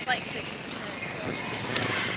like 60%, so it should be good.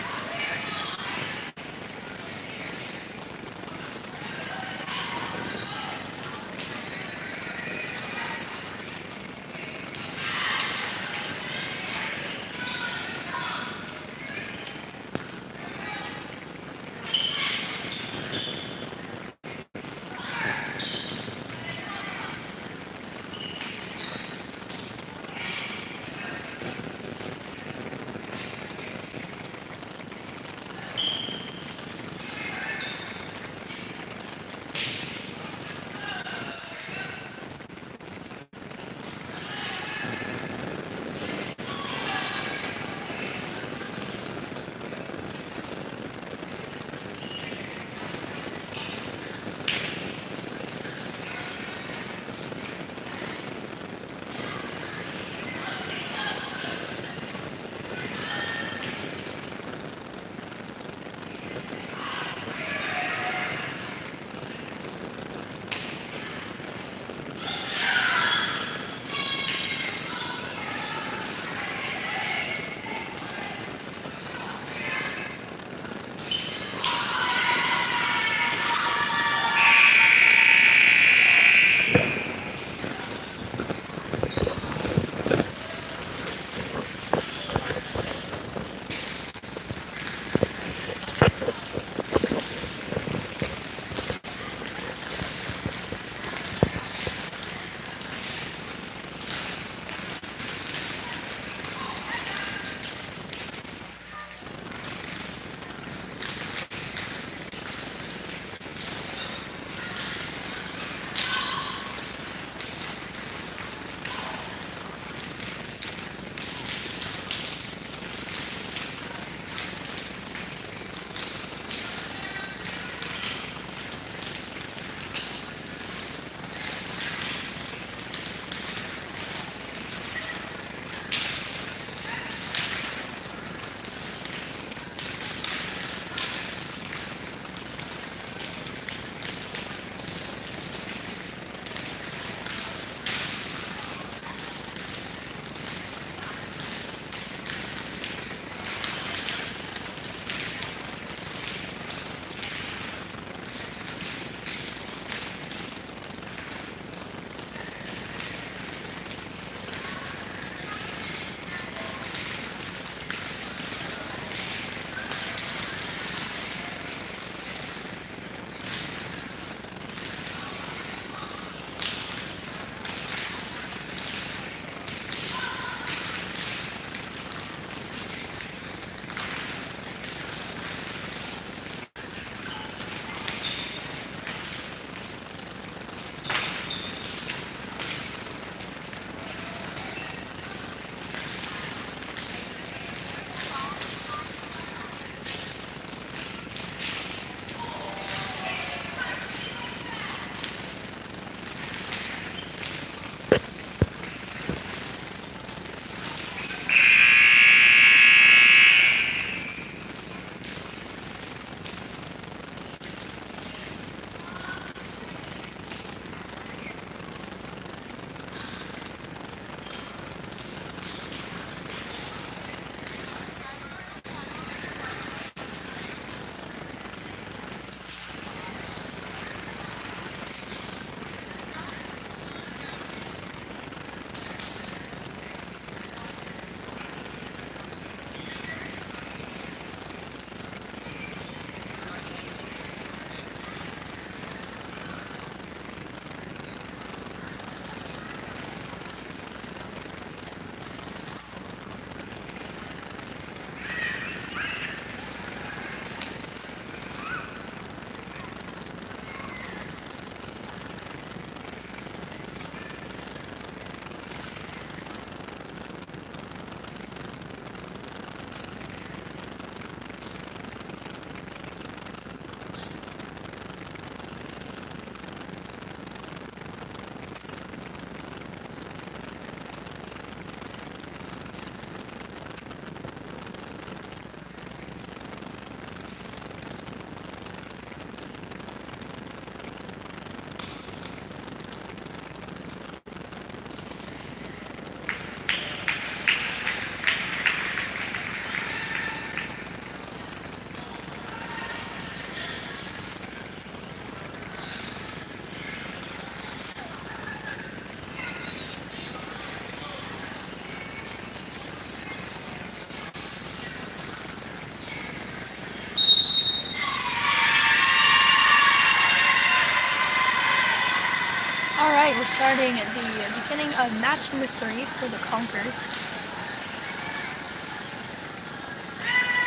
we're starting at the beginning of match number 3 for the Conquerors.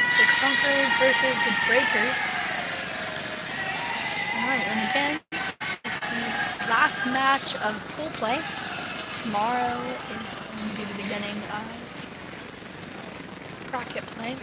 It's the Conquerors versus the Breakers. Alright, and again, this is the last match of pool play. Tomorrow is going to be the beginning of bracket play.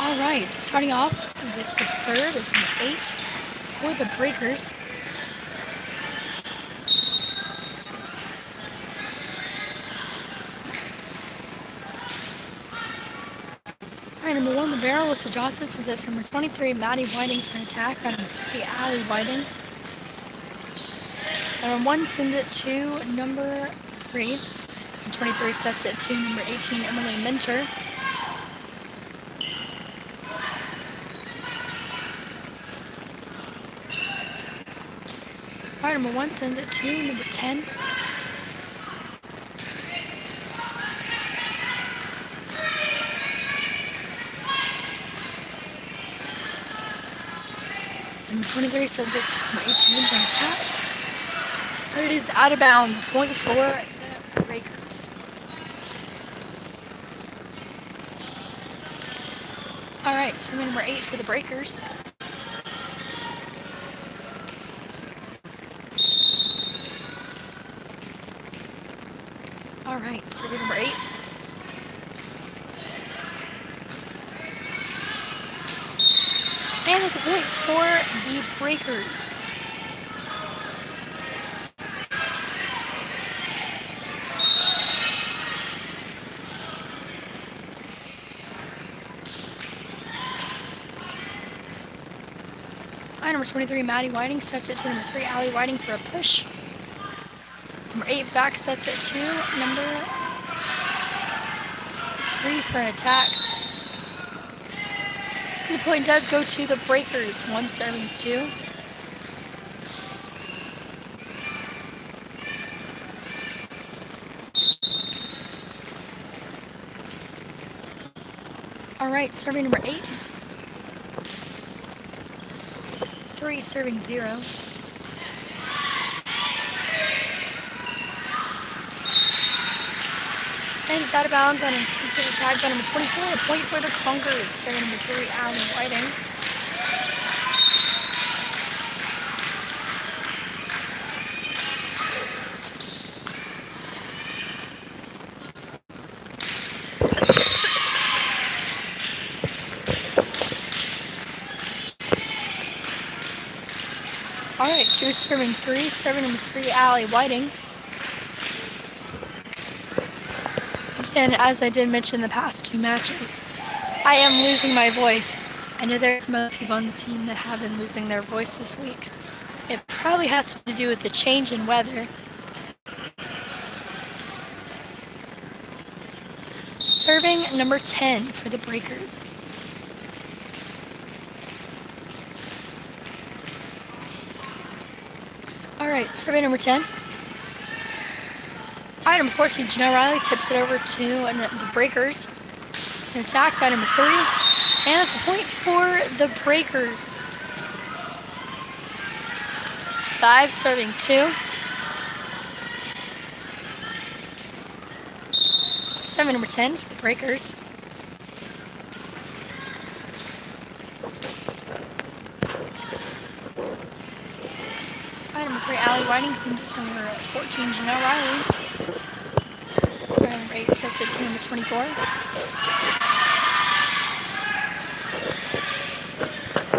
Alright, starting off with the serve is number 8 for the Breakers. Alright, number 1, the barrel is Sajasa, since it's number 23, Maddie Whiting for an attack. By number 3, Allie Whiting. Number 1 sends it to number 3. And 23 sets it to number 18, Emily Minter. Alright, number 1 sends it to number 10. Number 23 sends it to number 18 for an attack. But it is out of bounds, point for the Breakers. Alright, serving number 8 for the Breakers. Alright, serving number 8. And it's a point for the Breakers. Number 23, Maddie Whiting sets it to number 3, Allie Whiting for a push. Number 8 back sets it to number 3 for an attack. And the point does go to the Breakers, 1 serving 2. Alright, serving number 8. 3 serving 0. And it's out of bounds on an attempted attack by number 24. A point for the Conquerors, serving number 3, Allie Whiting. Alright, 2 serving 3, serving number 3, Allie Whiting. And as I did mention in the past 2 matches, I am losing my voice. I know there are some other people on the team that have been losing their voice this week. It probably has something to do with the change in weather. Serving number 10 for the Breakers. Alright, survey number 10. Alright, number 14, Janelle Riley tips it over to the Breakers. An attack by number 3. And it's a point for the Breakers. 5 serving 2. Serving number 10 for the Breakers. Number 3, Allie Whiting sends it to number 14, Janelle Riley. Number 8 sets it to number 24.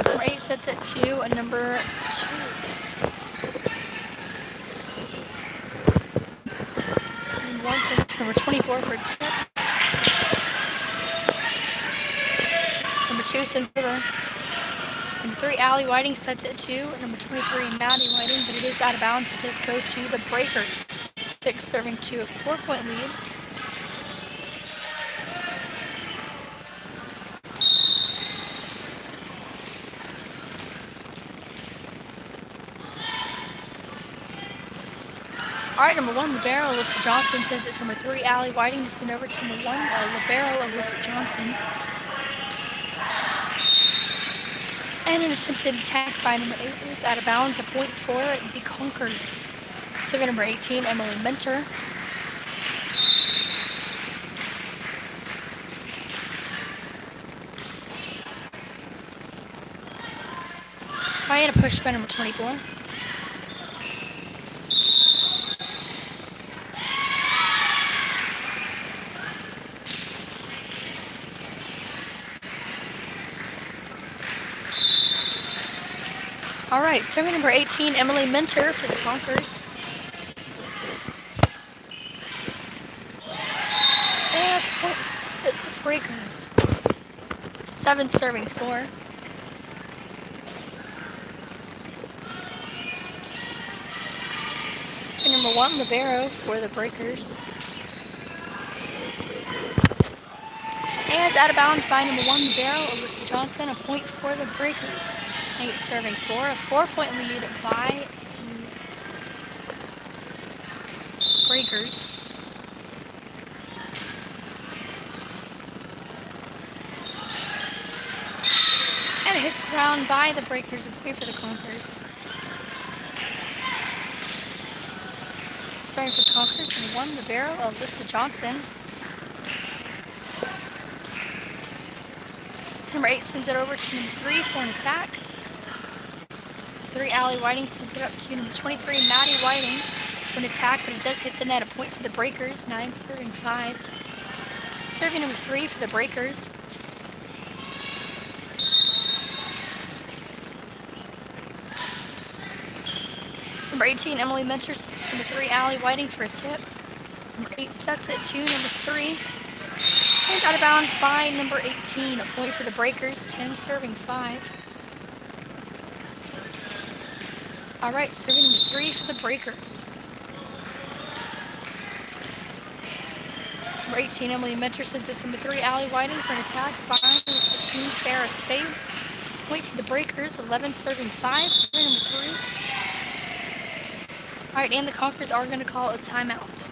Number 8 sets it to number 2. Number 1 sets it to number 24 for a tip. Number 2 sends it over. Number 3, Allie Whiting sets it to number 23, Maddie Whiting, but it is out of bounds. It does go to the Breakers. 6 serving to a 4-point lead. All right, number 1, Libero, Alyssa Johnson sends it to number 3, Allie Whiting to send over to number 1, Libero, Alyssa Johnson. And an attempted attack by number 8 is out of bounds. A point for the Conquerors. Serving number 18, Emily Mentor. And a push by number 24. All right, serving number 18, Emily Mentor for the Conquerors. And it's a point for the Breakers. 7 serving 4. Serving number 1, Libero for the Breakers. And it's out of bounds by number 1, Libero, Alyssa Johnson. A point for the Breakers. 8 serving 4. A 4-point lead by the Breakers. And it hits the ground by the Breakers. A point for the Conquerors. Starting for the Conquerors, number 1, Libero, Alyssa Johnson. Number 8 sends it over to number 3 for an attack. 3, Allie Whiting sends it up to number 23, Maddie Whiting for an attack, but it does hit the net. A point for the Breakers. 9 serving 5. Serving number 3 for the Breakers. Number 18, Emily Mentor sets it to number 3, Allie Whiting for a tip. Number 8 sets it to number 3. And out of bounds by number 18. A point for the Breakers. 10 serving 5. All right, serving number 3 for the Breakers. Number 18, Emily Mentor sent this number 3, Allie Whiting for an attack by number 15, Sarah Spade. Point for the Breakers. 11 serving 5. Serving number 3. All right, and the Conquerors are going to call a timeout.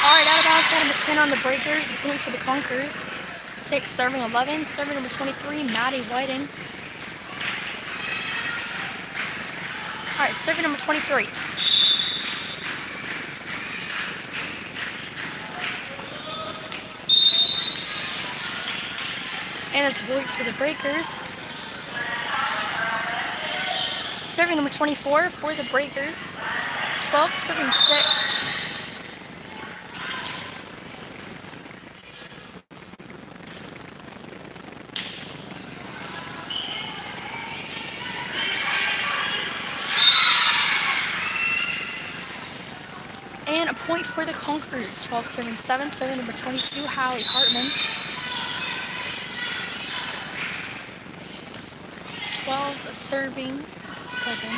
Alright, out of bounds by number 10 on the Breakers. A point for the Conquerors. 6 serving 11. Serving number 23, Maddie Whiting. Alright, serving number 23. And it's a point for the Breakers. Serving number 24 for the Breakers. 12 serving 6. And a point for the Conquerors. 12 serving 7. Serving number 22, Hallie Hartman. 12 serving 7.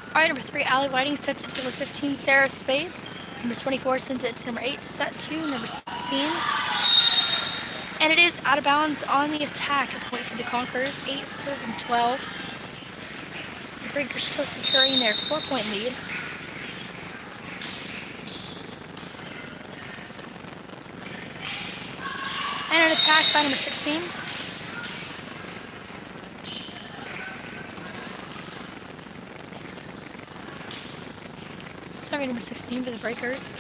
All right, number 3, Allie Whiting sets it to number 15, Sarah Spade. Number 24 sends it to number 8, set to number 16. And it is out of bounds on the attack. A point for the Conquerors, 8 serving 12. The Breakers still securing their 4-point lead. And an attack by number 16. Serving number 16 for the Breakers.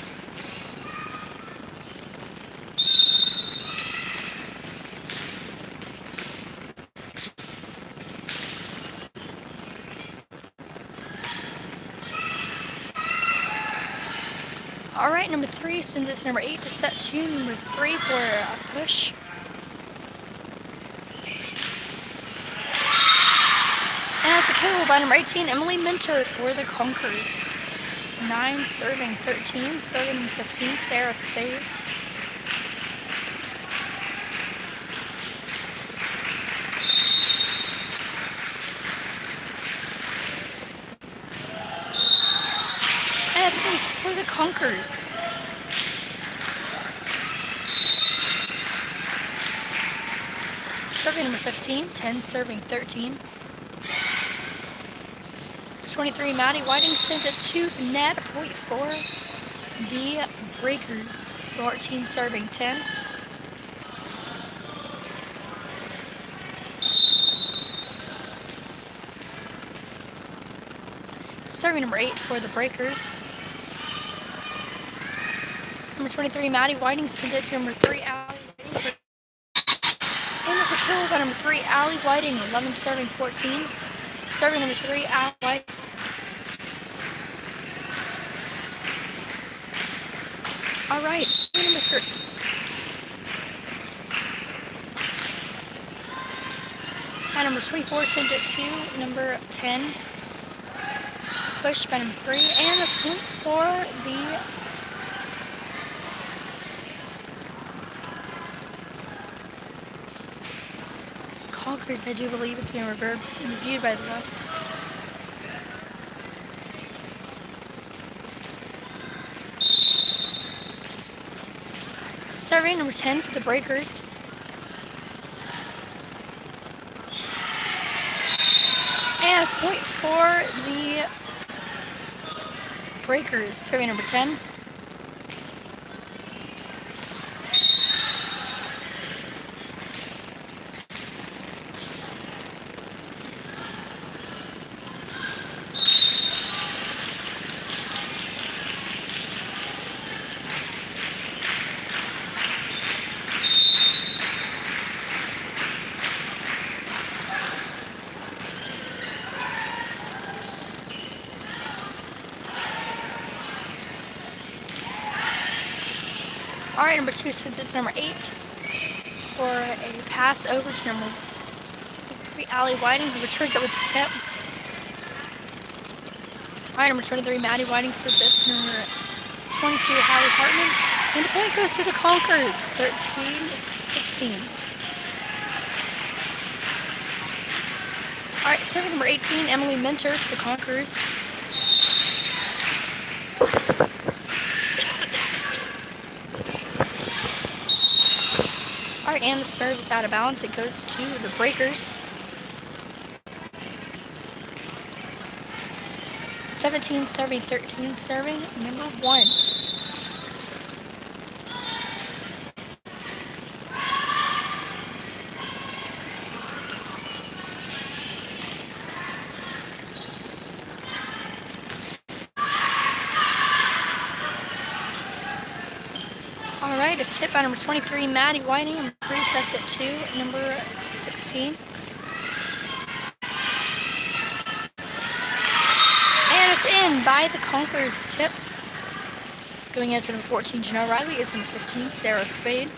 All right, number 3 sends it to number 8 to set 2. Number 3 for a push. And that's a kill by number 18, Emily Minter for the Conquerors. 9 serving 13, serving 15, Sarah Spade. And that's ace for the Conquerors. Serving number 15, 10 serving 13. 23, Maddie Whiting sent it to the net, a point for the Breakers. 14 serving 10. Serving number 8 for the Breakers. Number 23, Maddie Whiting sends it to number 3, Allie Whiting. And it's a kill by number 3, Allie Whiting, 11 serving 14. Serving number 3, Allie Whiting. All right, serving number 3. And number 24 sends it to number 10. Push by number 3, and that's a point for the Conquerors. I do believe it's being reviewed by the refs. Serving number 10 for the Breakers. And it's a point for the Breakers. Serving number 10. All right, number 2 sends it to number 8 for a pass over to number 3, Allie Whiting, who returns it with the tip. All right, number 23, Maddie Whiting sends it to number 22, Hallie Hartman. And the point goes to the Conquerors, 13-16. All right, serving number 18, Emily Minter for the Conquerors. All right, and the serve is out of balance. It goes to the Breakers. 17 serving, 13 serving, number 1. And a tip by number 23, Maddie Whiting. Number 3 sets it to number 16. And it's in by the Conquerors. Tip. Going in for number 14, Janelle Riley, is number 15, Sarah Spade.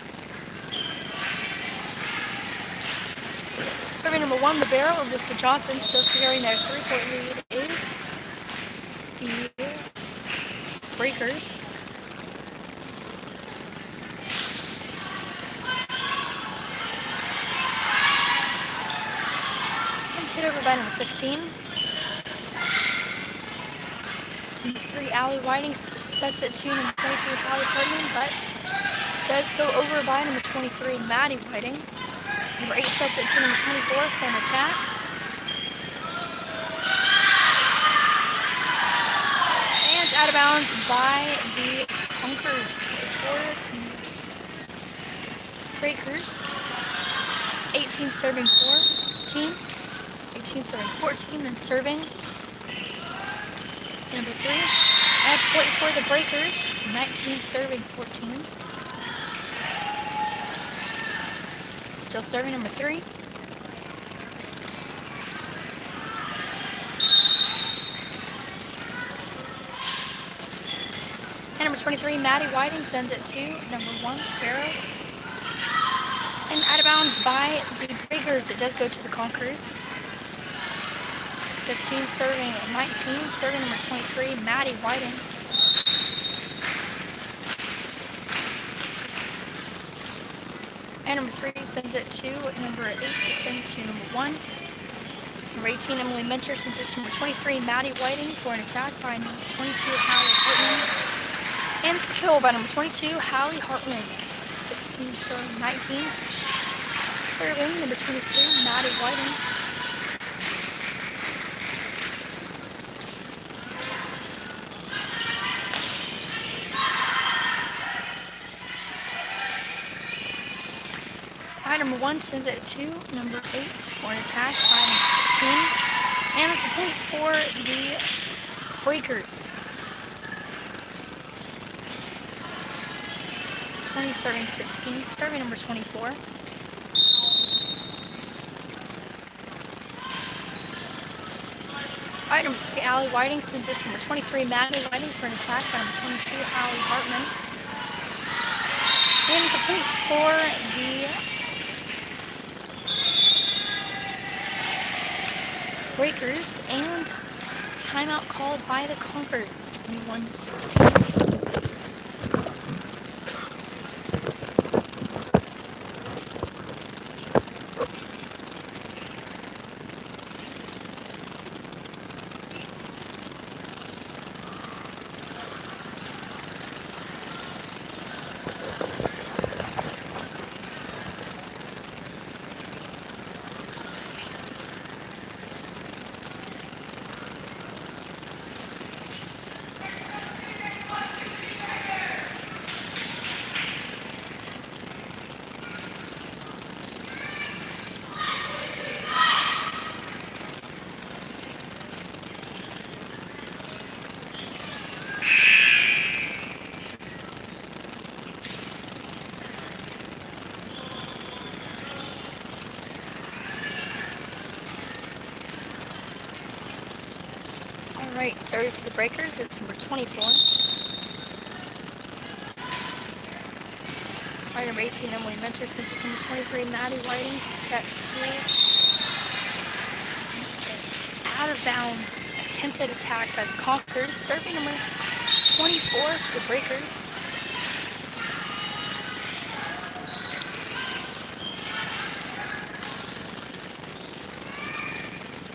Serving number 1, Libero, Alyssa Johnson. Still securing their 3-point lead is the Breakers. And hit over by number 15. Number 3, Allie Whiting sets it to number 22, Hallie Hardman, but does go over by number 23, Maddie Whiting. Number 8 sets it to number 24 for an attack. And out of bounds by the Conquerors for the Breakers. 18 serving 14. 18 serving 14, and serving number 3. That's a point for the Breakers. 19 serving 14. Still serving number 3. And number 23, Maddie Whiting sends it to number 1, Barrow. And out of bounds by the Breakers, it does go to the Conquerors. 15 serving 19, serving number 23, Maddie Whiting. And number 3 sends it to number 8 to send to number 1. Number 18, Emily Minter sends it to number 23, Maddie Whiting for an attack by number 22, Hallie Hartman. And it's a kill by number 22, Hallie Hartman. 16 serving 19. Serving number 23, Maddie Whiting. Number 1 sends it to number 8 for an attack by number 16. And it's a point for the Breakers. 20 serving 16, serving number 24. Alright, number 3, Allie Whiting sends it to number 23, Maddie Whiting for an attack by number 22, Hallie Hartman. And it's a point for the Breakers, and timeout called by the Conquerors, 21-16. Alright, sorry for the Breakers, it's number 24. Alright, number 18, Emily Minter sent it to number 23, Maddie Whiting to set to out of bounds attempted attack by the Conquerors, serving number 24 for the Breakers.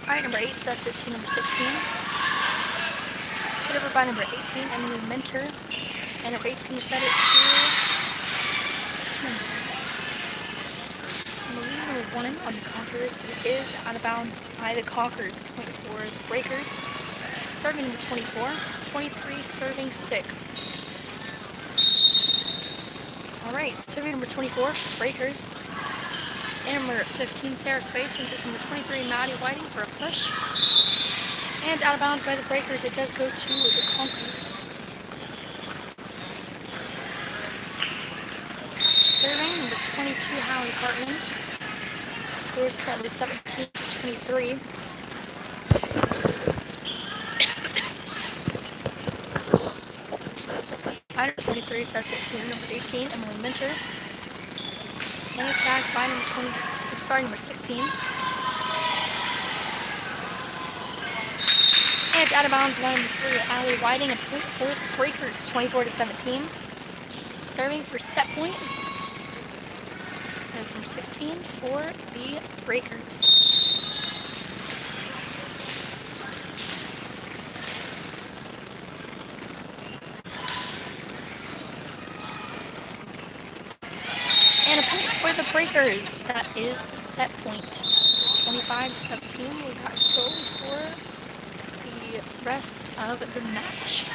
Alright, number 8 sets it to number 16. Hit over by number 18, Emily Minter. And number 8's going to set it to number 1 on the Conquerors, but it is out of bounds by the Conquerors. Point for the Breakers. Serving number 24, 23 serving 6. Alright, serving number 24, Breakers. And number 15, Sarah Spade sends it to number 23, Maddie Whiting for a push. And out of bounds by the Breakers, it does go to the Conquerors. 22, Hallie Hartman. Score is currently 17-23. Item 23 sets it to number 18, Emily Minter. And attack by number 16. And it's out of bounds by number 3, Allie Whiting, a point for the Breakers, 24-17. Serving for set point. That is number 16 for the Breakers. And a point for the Breakers. That is set point. 25-17. We got a goal for the rest of the match.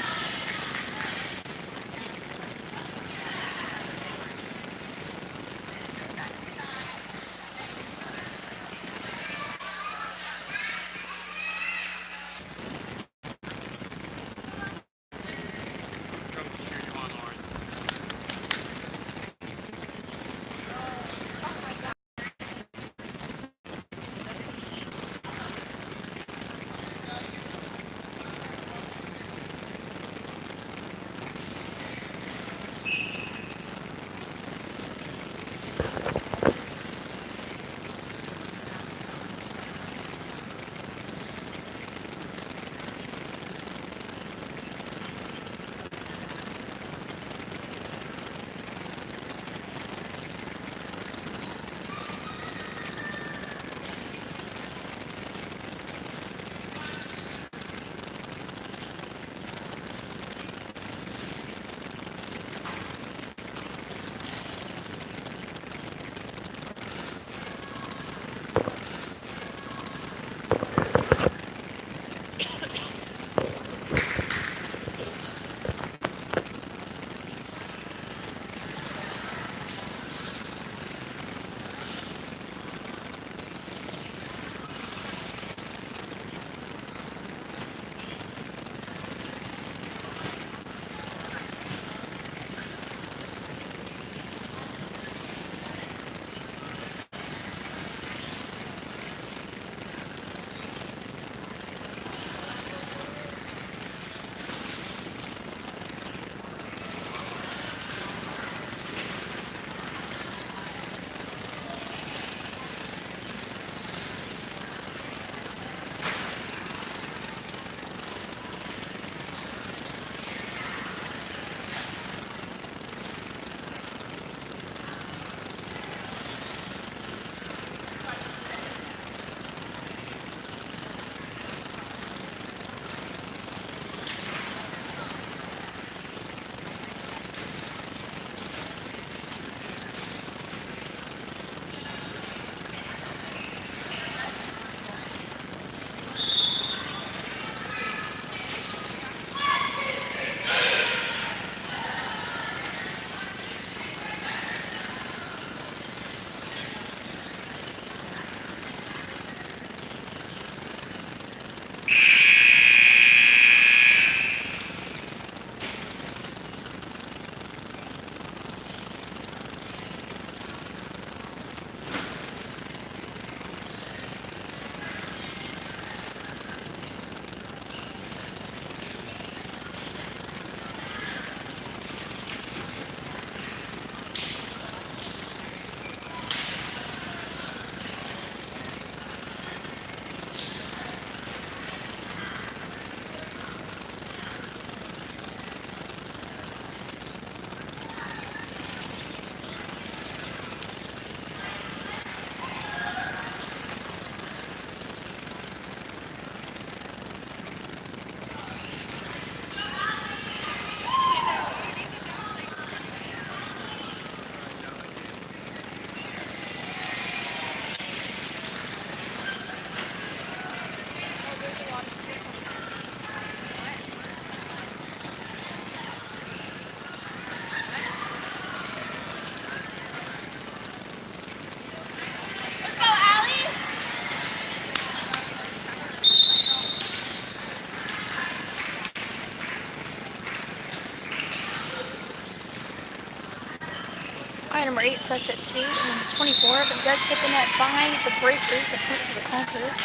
sets at 2, and then 24, but it does hit the net by the Breakers, a point for the Conquerors.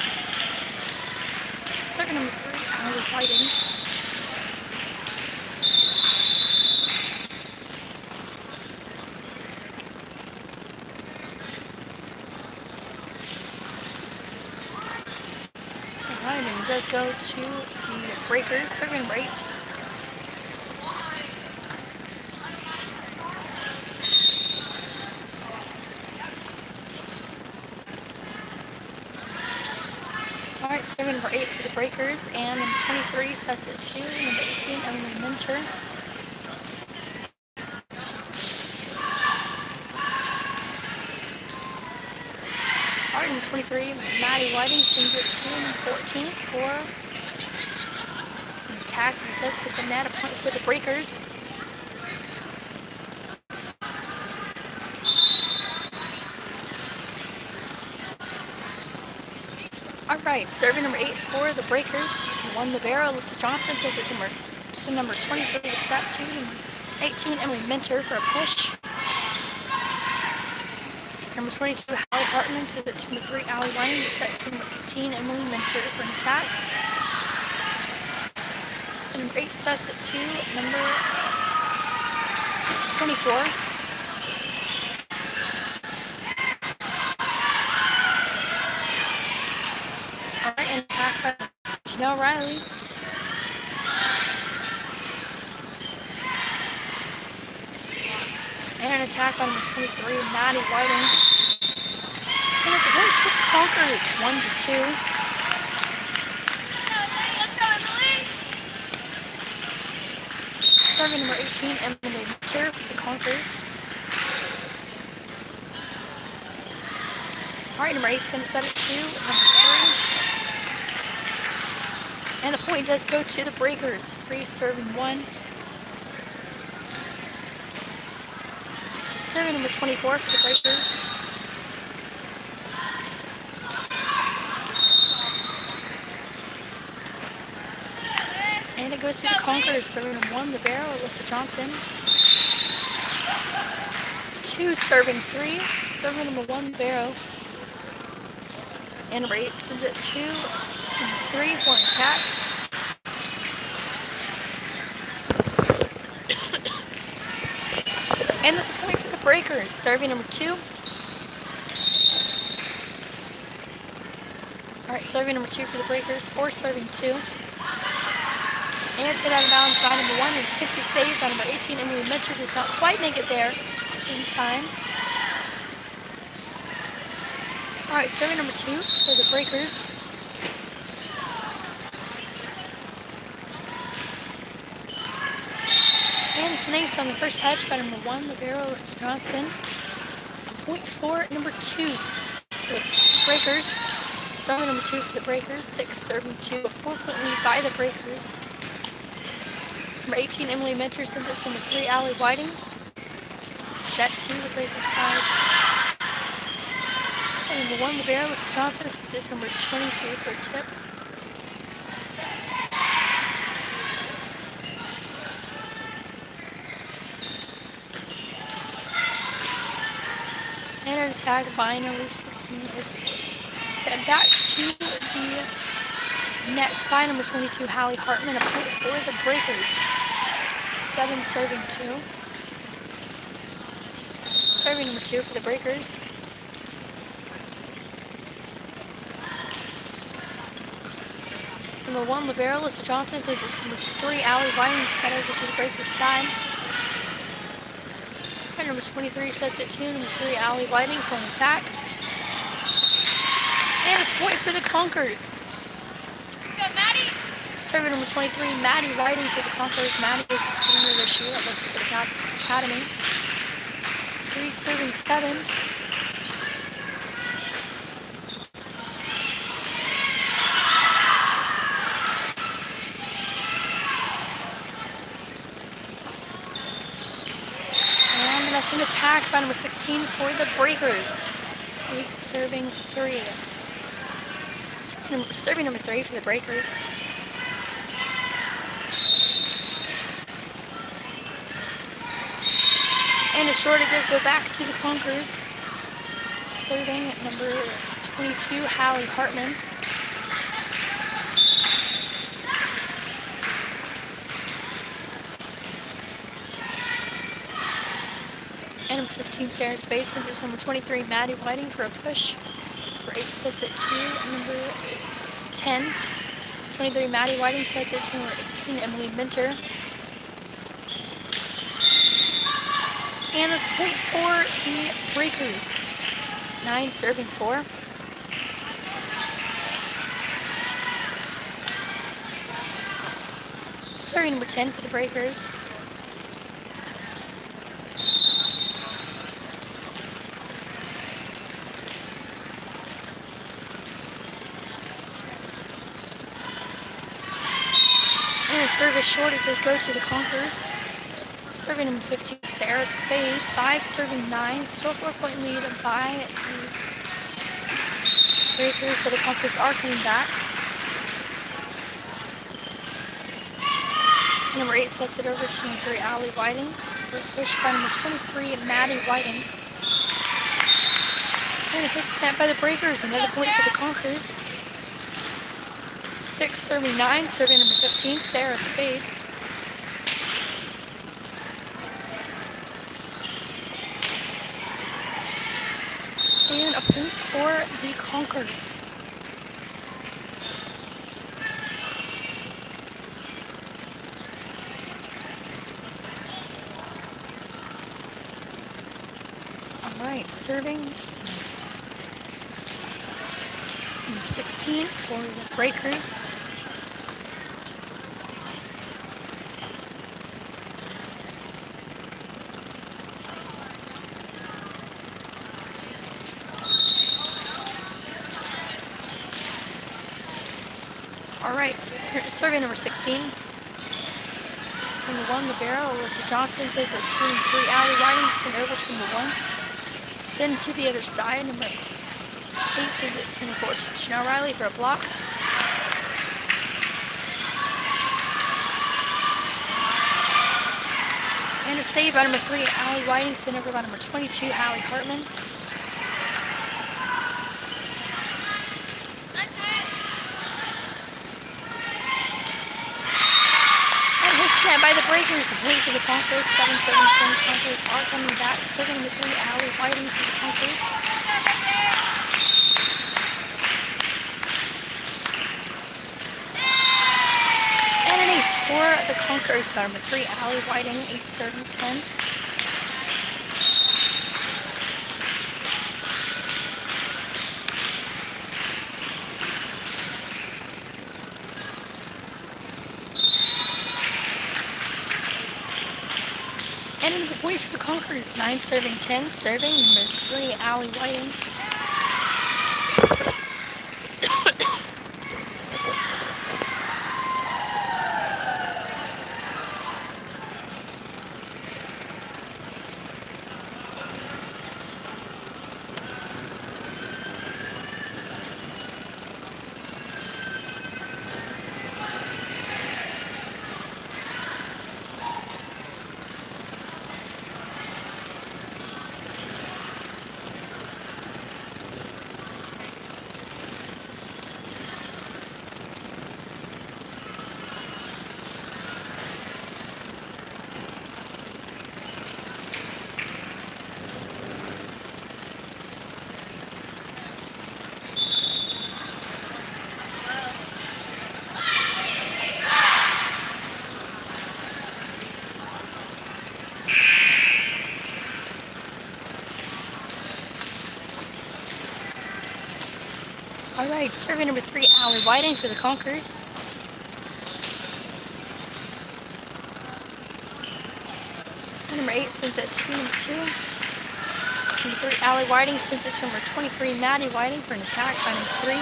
Server number 3, Allie Whiting. Alright, and it does go to the Breakers, server number 8. Alright, server number 8 for the Breakers, and number 23 sets at 2, number 18, Emily Minter. Alright, number 23, Maddie Whiting sends it to number 14 for an attack. It does hit the net, a point for the Breakers. Alright, serving number 8 for the Breakers. Won the barrel. Alyssa Johnson sends it to number 23 to set to number 18, Emily Minter for a push. Number 22, Hallie Hartman sends it to number 3, Allie Whiting to set to number 18, Emily Minter for an attack. And number 8 sets it to number 24. Alright, and attack by Janelle Riley. And an attack by number 23, Maddie Whiting. And it's a point for the Conquerors, 1-2. Let's go, Emily! Serving number 18, Emily Minter for the Conquerors. Alright, number 8 is going to set it to number 3. And the point does go to the Breakers, 3 serving 1. Serving number 24 for the Breakers. And it goes to the Conquerors, serving number 1, the barrel, Alyssa Johnson. 2 serving 3, serving number 1, the barrel. And number 8 sends it to number 3 for an attack. And that's a point for the Breakers, serving number 2. Alright, serving number 2 for the Breakers, 4 serving 2. And it's hit out of bounds by number 1, and it's tipped it saved by number 18, Emily Minter does not quite make it there in time. Alright, serving number 2 for the Breakers. And it's an ace on the first touch by number 1, the barrel, Alyssa Johnson. Point for number 2 for the Breakers. Serving number 2 for the Breakers, 6 serving 2, a 4-point lead by the Breakers. Number 18, Emily Minter sends it to number 3, Allie Whiting. Set to the Breakers side. And number 1, the barrel, Alyssa Johnson sends it to number 22 for a tip. And an attack by number 16 is set back to the net by number 22, Hallie Hartman, a point for the Breakers. 7 serving 2. Serving number 2 for the Breakers. Number 1, libero, Alyssa Johnson sends it to number 3, Allie Whiting to set over to the Breakers side. And number 23 sets it to number 3, Allie Whiting for an attack. And it's a point for the Conquerors. Let's go, Maddie! Server number 23, Maddie Whiting for the Conquerors. Maddie is a senior this year at West Dakota Baptist Academy. 3 serving 7. And that's an attack by number 16 for the Breakers. 8 serving 3. Serving number 3 for the Breakers. And a short, it does go back to the Conquerors. Serving at number 22, Hallie Hartman. And number 15, Sarah Spade sends it to number 23, Maddie Whiting for a push. Number 8 sets it to number 10. 23, Maddie Whiting sets it to number 18, Emily Minter. And it's a point for the Breakers. 9 serving 4. Serving number 10 for the Breakers. And a service short, it does go to the Conquerors. Serving number 15, Sarah Spade. 5 serving 9. Still 4-point lead by the Breakers, but the Conquerors are coming back. And number 8 sets it over to number 3, Allie Whiting. For a push by number 23, Maddie Whiting. And a hit snap by the Breakers. Another point for the Conquerors. 6 serving 9. Serving number 15, Sarah Spade. And a point for the Conquerors. Alright, serving number 16 for the Breakers. Alright, so serving number 16. Number 1, the barrel, Alyssa Johnson sends it to number 3, Allie Whiting, send over to number 1. Send to the other side, number 8 sends it to number 14, Janelle Riley for a block. And a save by number 3, Allie Whiting, sent over by number 22, Hallie Hartman. By the Breakers, a point for the Conquerors. 7-7-10 Conquerors are coming back. Serving number 3, Allie Whiting for the Conquerors. And an ace for the Conquerors by number 3, Allie Whiting. 8 serving 10. And another point for the Conquerors. 9 serving 10. Serving number 3, Allie Whiting. Alright, serving number 3, Allie Whiting for the Conquerors. And number 8 sends it to number 2. Number 3, Allie Whiting sends it to number 23, Maddie Whiting for an attack by number 3.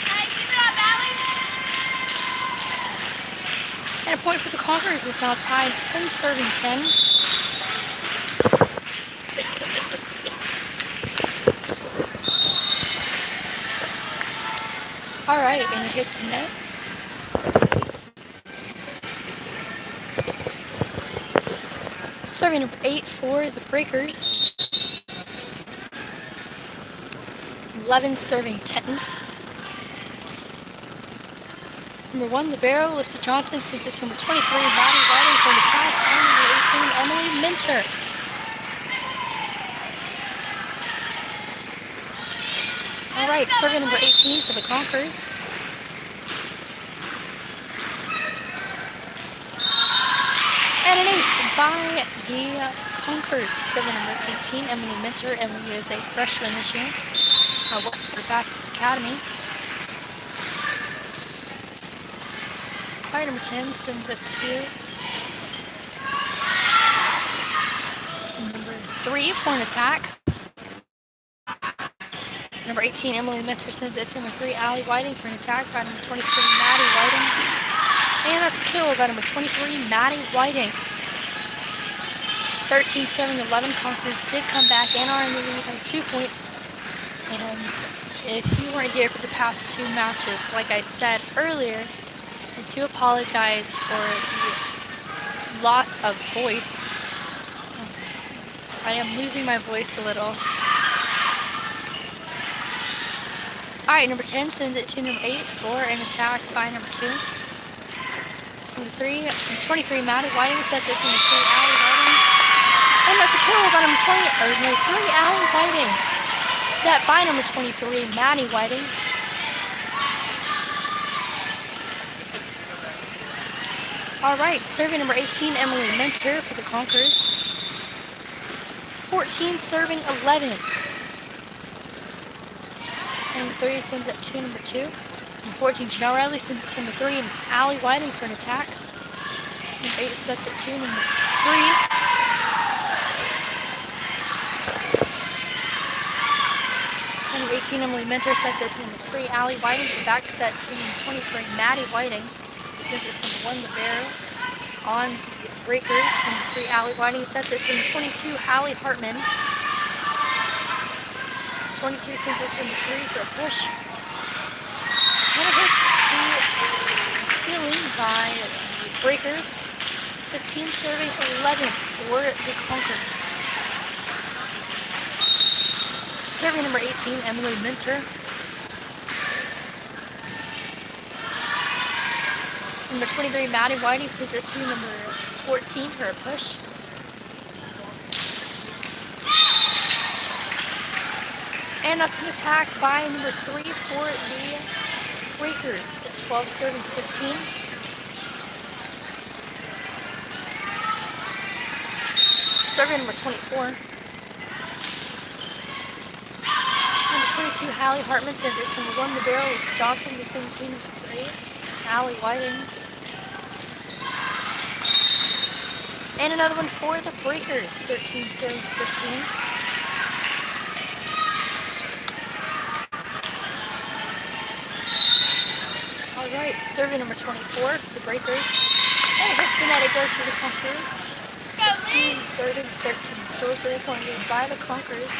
Hey, keep it up, Allie. And a point for the Conquerors is now tied 10 serving 10. Alright, and it hits the net. Serving number 8 for the Breakers. 11 serving 10. Number 1, Libero, Alyssa Johnson. This is number 23, Maddie Whiting for an attack. And number 18, Emily Minter. All right, serving number 18 for the Conquerors. And an ace by the Conquerors. Serving number 18, Emily Minter. Emily is a freshman this year. Westport Baptist Academy. All right, number 10 sends it to number 3 for an attack. Number 18, Emily Minter sends it to number 3, Allie Whiting for an attack by number 23, Maddie Whiting. And that's a kill by number 23, Maddie Whiting. 13 serving 11. Conquerors did come back and are in the lead by 2 points. And if you weren't here for the past 2 matches, like I said earlier, I do apologize for the loss of voice. I am losing my voice a little. Alright, number 10 sends it to number 8 for an attack by number 2. Number 3, 23, Maddie Whiting sets it to number 3, Allie Whiting. And that's a kill by number 3, Allie Whiting. Set by number 23, Maddie Whiting. Alright, serving number 18, Emily Minter for the Conquerors. 14 serving 11. Number 3 sends it to number 2. Number 14, Janelle Riley sends it to number 3, Allie Whiting for an attack. Number 8 sets it to number 3. Number 18, Emily Minter sets it to number 3, Allie Whiting to back set to number 23, Maddie Whiting. Since it's number 1, Libero on the Breakers. Number 3, Allie Whiting sets it to number 22, Hallie Hartman. 22 sends it to number 3 for a push. And it hits the ceiling by the Breakers. 15 serving 11 for the Conquerors. Serving number 18, Emily Minter. Number 23, Maddie Whiting sends it to number 14 for a push. And that's an attack by number 3 for the Breakers. 12 serving 15. Serving number 24. Number 22, Hallie Hartman sends it to number 1, Libero, Alyssa Johnson to send to number 3, Allie Whiting. And another one for the Breakers, 13 serving 15. All right, serving number 24 for the Breakers. And it hits the net, it goes to the Conquerors. 16 serving 13. Still 3-point by the Conquerors.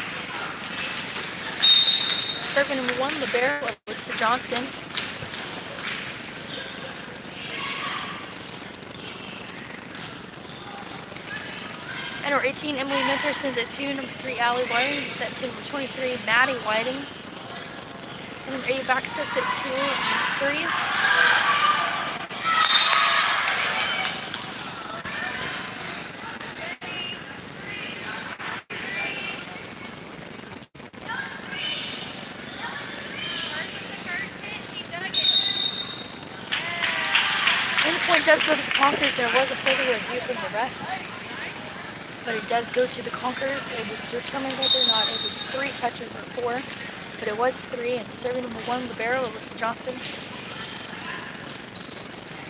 Serving number 1, Libero, Alyssa Johnson. And number 18, Emily Minter sends it to number 3, Allie Whiting, set to number 23, Maddie Whiting. And number 8 back sets it to number 3. And the point does go to the Conquerors. There was a further review from the refs, but it does go to the Conquerors. It was determined whether or not it was 3 touches or 4, but it was 3. And serving number 1, Libero, Alyssa Johnson.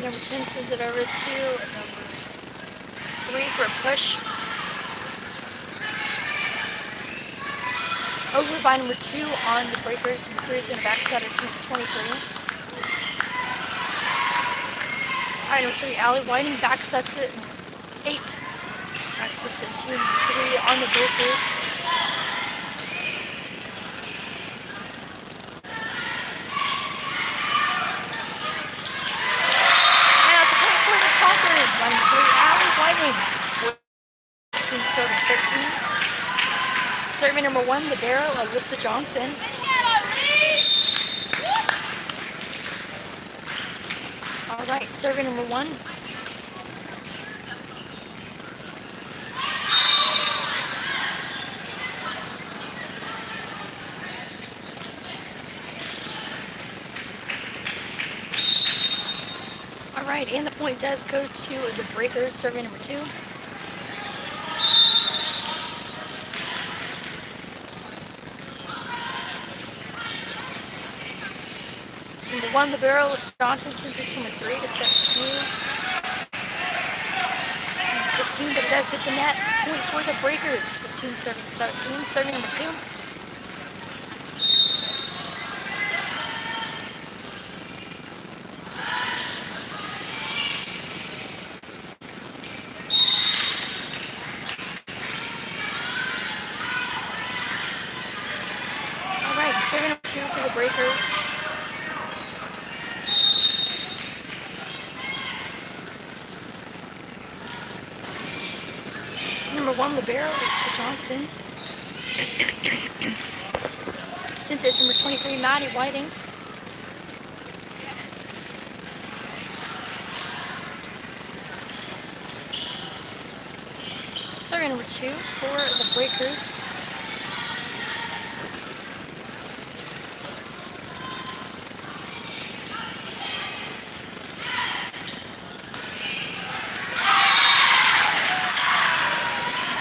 Number 10 sends it over to number 3 for a push. Over by number 2 on the Breakers. Number 3 is going to backset it to 23. All right, number 3, Allie Whiting backsets it 8. Backsets it to number 3 on the Breakers. And that's a point for the Conquerors by number 3, Allie Whiting. 14 serving 13. Serving number 1, libero Alyssa Johnson. All right, serving number 1. All right, and the point does go to the Breakers, serving number 2. Number 1, libero Alyssa Johnson sends it number 3 to set 2. 15, but it does hit the net. Point for the Breakers. 15 serving 17. Serving number 2. All right, serving number 2 for the Breakers. Number 1, libero Alyssa Johnson. Sent it to number 23, Maddie Whiting. Serving number 2 for the Breakers.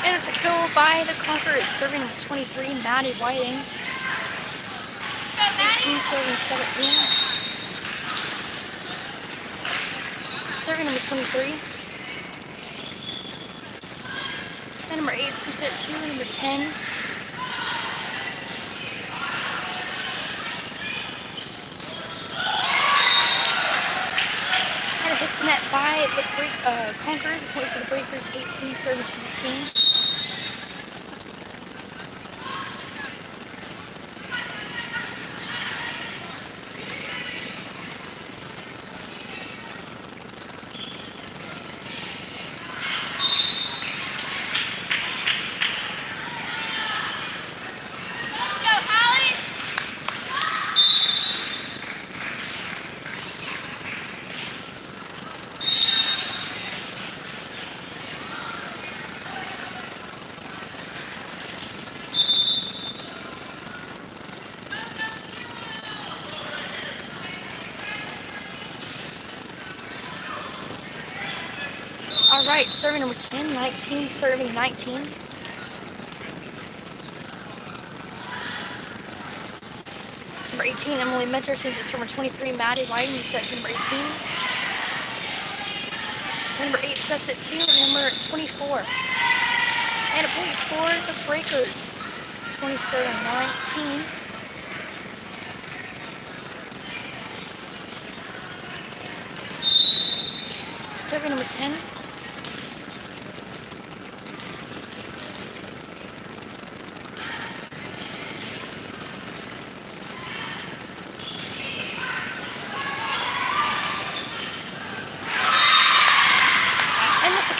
And it's a kill by the Conquerors. Serving number 23, Maddie Whiting. 18 serving 17. Serving number 23. And number 8 sends it to number 10. And it hits the net by the Conquerors. A point for the Breakers, 18 serving 18. All right, serving number 10, 19, serving 19. Number 18, Emily Mentor sends it to number 23, Maddie Whiting, set to number 18. Number 8 sets it to number 24. And a point for the Breakers, 20 serving 19. Serving number 10.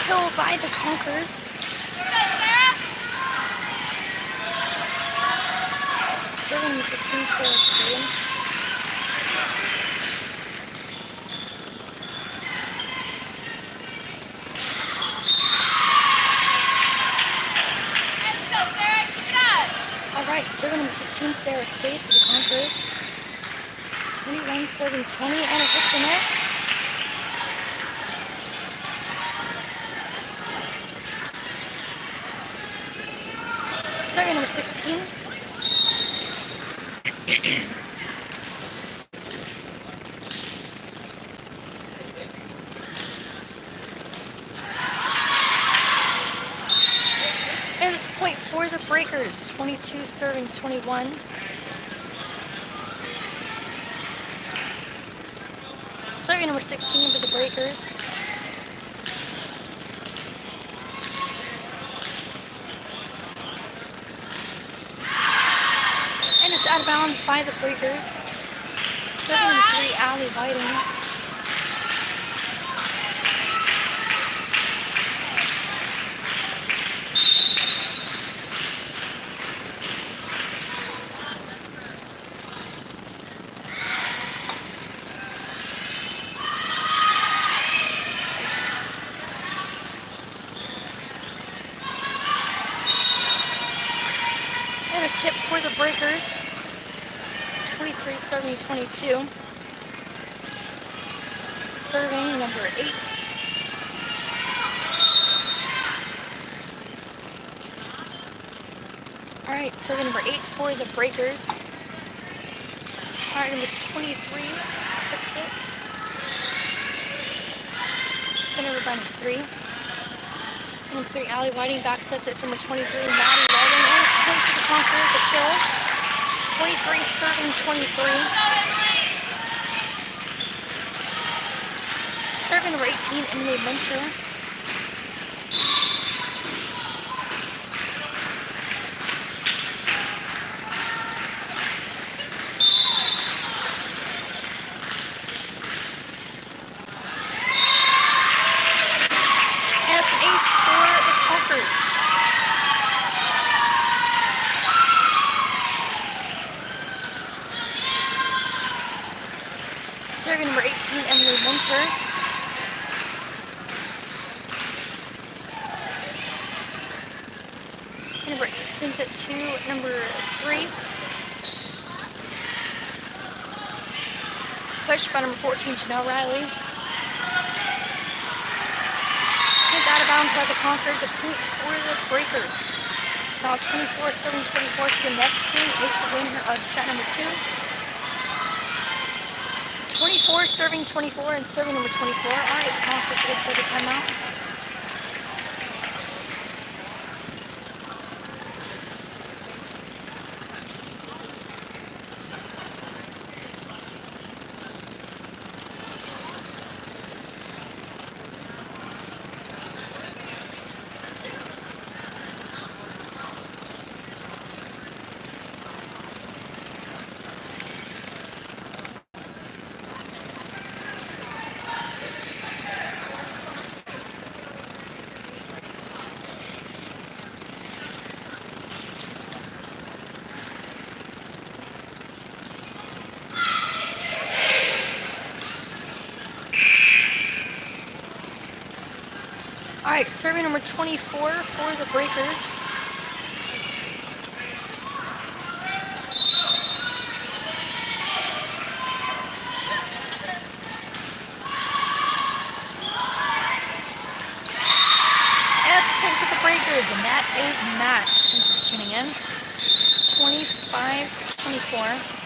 Kill by the Conquerors. Serving number 15, Sarah Spade. All right, serving number 15, Sarah Spade for the Conquerors. 21 serving 20, and a hit the net. Serving number 16. And it's a point for the Breakers, 22 serving 21. Serving number 16 for the Breakers. Out of bounds by the Breakers. Serving number 3, Allie Whiting. tip for the Breakers. 23 serving 22. Serving number 8. All right, serving number 8 for the Breakers. All right, number 23 tips it. Sent over by number 3. Number 3, Allie Whiting back sets it to number 23, Maddie Whiting. And it's a point for the Conquerors, a kill. 23 serving 23. Serving number 18, Emily Minter. And it's an ace for the Conquerors. Serving number 18, Emily Minter. Number 8 sends it to number 3. Pushed by number 14, Janelle Riley. Hit out of bounds by the Conquerors, a point for the Breakers. It's now 24 serving 24, so the next point is the winner of set number 2. 24 serving 24 and serving number 24. All right, the Conquerors will set a timeout. All right, serving number 24 for the Breakers. And that's a point for the Breakers, and that is match. Thank you for tuning in. 25 to 24.